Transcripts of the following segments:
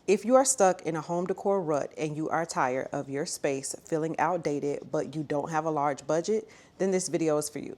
If you are stuck in a home decor rut and you are tired of your space feeling outdated, but you don't have a large budget, then this video is for you.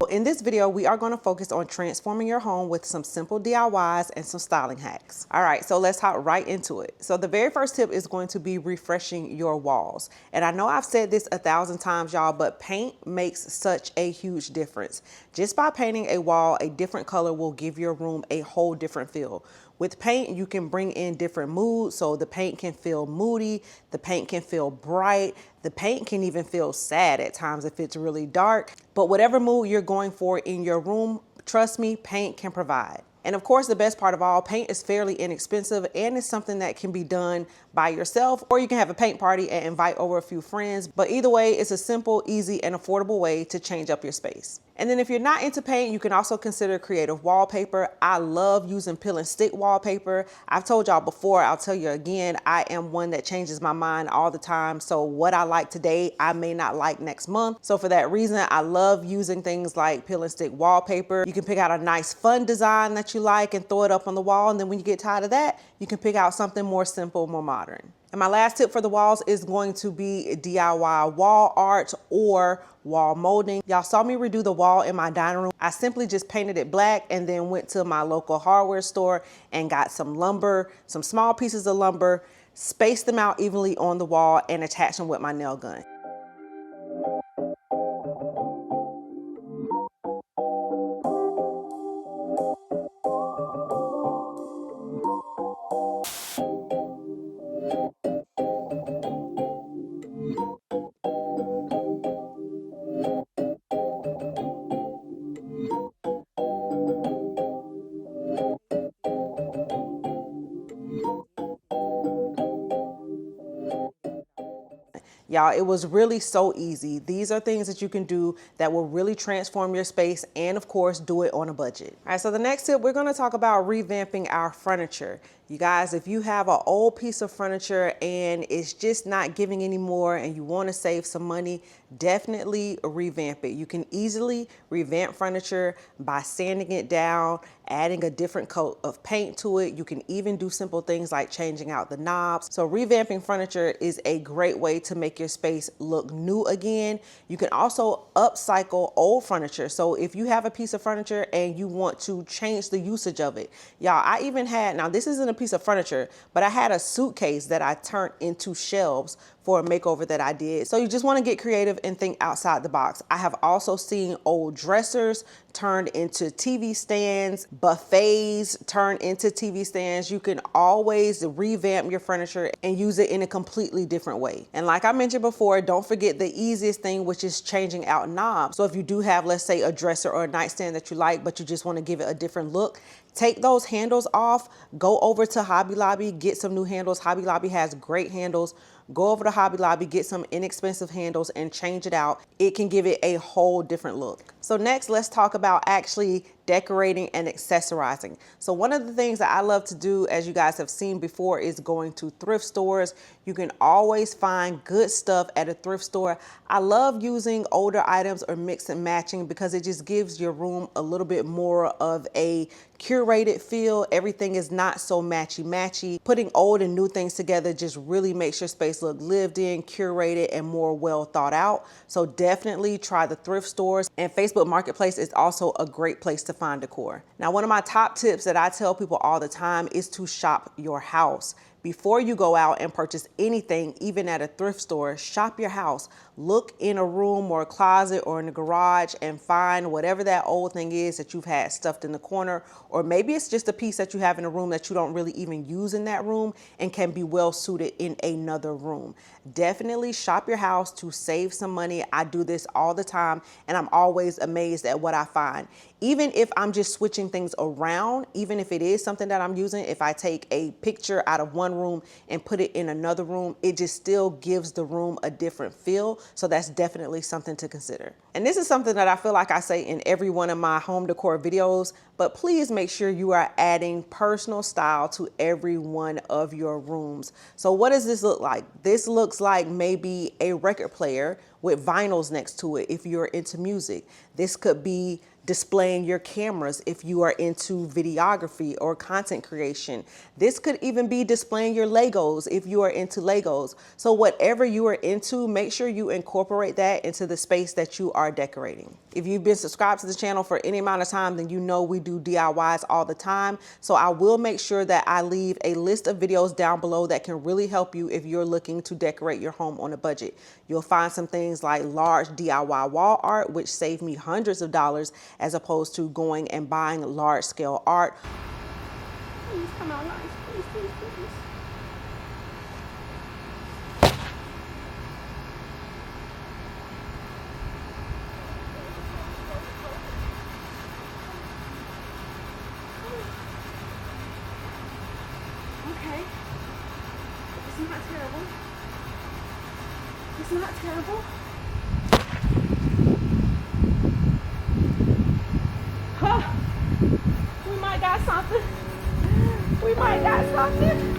In this video, we are going to focus on transforming your home with some simple DIYs and some styling hacks. All right, so let's hop right into it. So the very first tip is going to be refreshing your walls. And I know I've said this 1,000 times, y'all, but paint makes such a huge difference. Just by painting a wall a different color will give your room a whole different feel. With paint, you can bring in different moods, so the paint can feel moody, the paint can feel bright, the paint can even feel sad at times if it's really dark. But whatever mood you're going for in your room, trust me, paint can provide. And of course, the best part of all, paint is fairly inexpensive and it's something that can be done by yourself, or you can have a paint party and invite over a few friends. But either way, it's a simple, easy, and affordable way to change up your space. And then if you're not into paint, you can also consider creative wallpaper. I love using peel and stick wallpaper. I've told y'all before, I'll tell you again, I am one that changes my mind all the time. So what I like today, I may not like next month. So for that reason, I love using things like peel and stick wallpaper. You can pick out a nice fun design that you like and throw it up on the wall. And then when you get tired of that, you can pick out something more simple, more modern. And my last tip for the walls is going to be DIY wall art or wall molding. Y'all saw me redo the wall in my dining room. I simply just painted it black and then went to my local hardware store and got some lumber, some small pieces of lumber, spaced them out evenly on the wall and attached them with my nail gun. Y'all, it was really so easy. These are things that you can do that will really transform your space and of course do it on a budget. All right, so the next tip, we're gonna talk about revamping our furniture. You guys, if you have an old piece of furniture and it's just not giving anymore and you wanna save some money, definitely revamp it. You can easily revamp furniture by sanding it down, adding a different coat of paint to it. You can even do simple things like changing out the knobs. So revamping furniture is a great way to make your space look new again. You can also upcycle old furniture. So if you have a piece of furniture and you want to change the usage of it, y'all, I even had, now this isn't a piece of furniture, but I had a suitcase that I turned into shelves for a makeover that I did. So you just want to get creative and think outside the box. I have also seen old dressers turned into TV stands, buffets turned into TV stands. You can always revamp your furniture and use it in a completely different way. And like I mentioned before, don't forget the easiest thing, which is changing out knobs. So if you do have, let's say, a dresser or a nightstand that you like, but you just want to give it a different look, take those handles off, go over to Hobby Lobby, get some new handles. Hobby Lobby has great handles. Go over to Hobby Lobby, get some inexpensive handles and change it out. It can give it a whole different look. So next, let's talk about actually decorating and accessorizing. So one of the things that I love to do, as you guys have seen before, is going to thrift stores. You can always find good stuff at a thrift store. I love using older items or mix and matching because it just gives your room a little bit more of a curated feel. Everything is not so matchy-matchy. Putting old and new things together just really makes your space look lived in, curated, and more well thought out. So definitely try the thrift stores, and Facebook Marketplace is also a great place to find decor. Now, one of my top tips that I tell people all the time is to shop your house. Before you go out and purchase anything, even at a thrift store, shop your house. Look in a room or a closet or in the garage and find whatever that old thing is that you've had stuffed in the corner, or maybe it's just a piece that you have in a room that you don't really even use in that room and can be well suited in another room. Definitely shop your house to save some money. I do this all the time and I'm always amazed at what I find. Even if I'm just switching things around, even if it is something that I'm using, if I take a picture out of one room and put it in another room, it just still gives the room a different feel. So that's definitely something to consider. And this is something that I feel like I say in every one of my home decor videos, but please make sure you are adding personal style to every one of your rooms. So what does this look like? This looks like maybe a record player with vinyls next to it if you're into music. This could be displaying your cameras if you are into videography or content creation. This could even be displaying your Legos if you are into Legos. So whatever you are into, make sure you incorporate that into the space that you are decorating. If you've been subscribed to the channel for any amount of time, then you know we do DIYs all the time. So I will make sure that I leave a list of videos down below that can really help you if you're looking to decorate your home on a budget. You'll find some things like large DIY wall art, which saved me hundreds of dollars as opposed to going and buying large scale art. Please come out nice, please, please, please. Okay. It's not terrible. It's not terrible. Huh. We might got something. We might got something.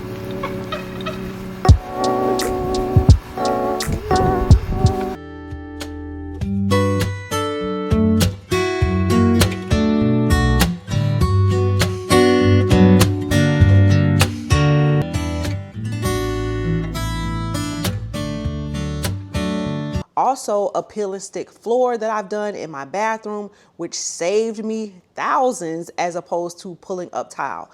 Also, a peel and stick floor that I've done in my bathroom, which saved me thousands as opposed to pulling up tile.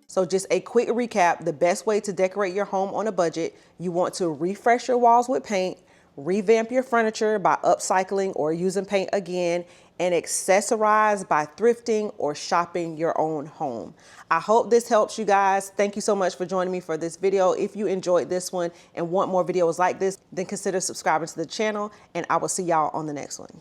So just a quick recap, the best way to decorate your home on a budget: you want to refresh your walls with paint, revamp your furniture by upcycling or using paint again, and accessorize by thrifting or shopping your own home. I hope this helps you guys. Thank you so much for joining me for this video. If you enjoyed this one and want more videos like this, then consider subscribing to the channel, and I will see y'all on the next one.